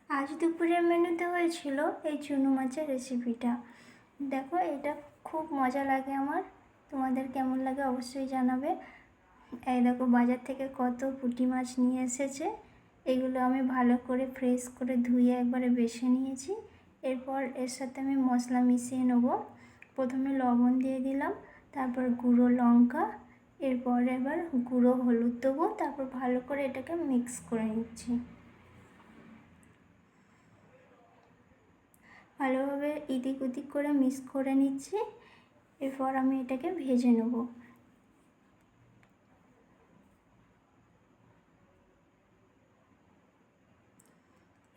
আজ দুপুরের মেনুতে হয়েছিল এই চুনো মাছের রেসিপিটা। দেখো, এটা খুব মজা লাগে আমার। তোমাদের কেমন লাগে অবশ্যই জানাবে। এই দেখো, বাজার থেকে কত পুঁটি মাছ নিয়ে এসেছে। এগুলো আমি ভালো করে ফ্রেশ করে ধুয়ে একবারে বেছে নিয়েছি। এরপর এর সাথে আমি মশলা মিশিয়ে নেব। প্রথমে লবণ দিয়ে দিলাম, তারপর গুঁড়ো লঙ্কা, এরপর এবার গুঁড়ো হলুদ দেবো। তারপর ভালো করে এটাকে মিক্স করে নিচ্ছি। ভালোভাবে এদিক ওদিক করে মিক্স করে নিচ্ছি। এরপর আমি এটাকে ভেজে নেব।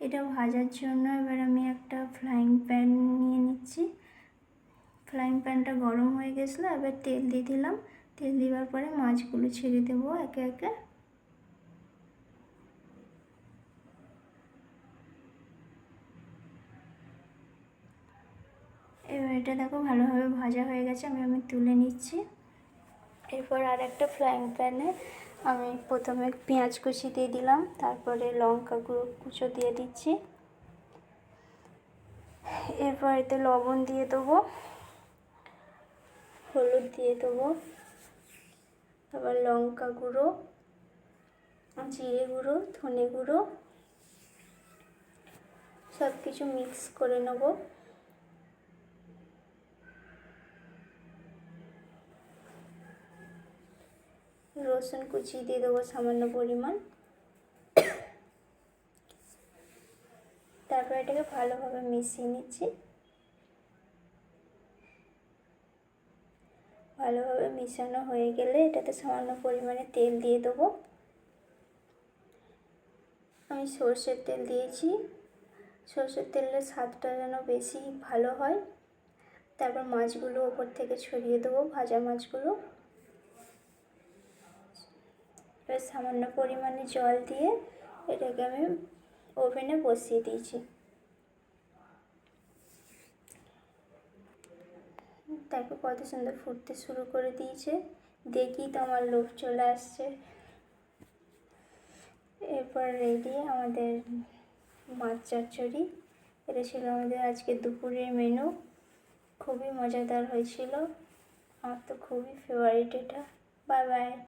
এটা ভাজার জন্য এবার আমি একটা ফ্রাইং প্যান নিয়ে নিচ্ছি। ফ্রাইং প্যানটা গরম হয়ে গেছিলো, এবার তেল দিয়ে দিলাম। তেল দেওয়ার পরে মাছগুলো ছেড়ে দেবো একে একে। এবার এটা দেখো ভালোভাবে ভাজা হয়ে গেছে, আমি তুলে নিচ্ছি। এরপর আর একটা ফ্রাইং প্যানে আমি প্রথমে পেঁয়াজ কুচি দিয়ে দিলাম, তারপরে লঙ্কা কুচো দিয়ে দিচ্ছি। এরপর এতে লবণ দিয়ে দেবো, হলুদ দিয়ে দেবো, আবার লঙ্কা গুঁড়ো, জিরে গুঁড়ো, ধনে গুঁড়ো সব কিছু মিক্স করে নেব। রসুন কুচি দিয়ে দেবো সামান্য পরিমাণ। তারপর এটাকে ভালোভাবে মিশিয়ে নিচ্ছি। ভালোভাবে মিশানো হয়ে গেলে এটাতে সামান্য পরিমাণে তেল দিয়ে দেবো। আমি সর্ষের তেল দিয়েছি। সর্ষের তেলের স্বাদটা যেন বেশি ভালো হয়। তারপর মাছগুলো ওপর থেকে ছড়িয়ে দেবো, ভাজা মাছগুলো। এবার সামান্য পরিমাণে জল দিয়ে এটাকে আমি ওভেনে বসিয়ে দিয়েছি। দেখো কত সুন্দর ফুটতে শুরু করে দিয়েছে, দেখি তো আমার লোভ চলে আসছে। এরপর রেডি আমাদের মাছ চচ্চড়ি। এটা ছিল আমাদের আজকে দুপুরের মেনু। খুবই মজাদার হয়েছিল, আমার তো খুবই ফেভারিট এটা। Bye bye.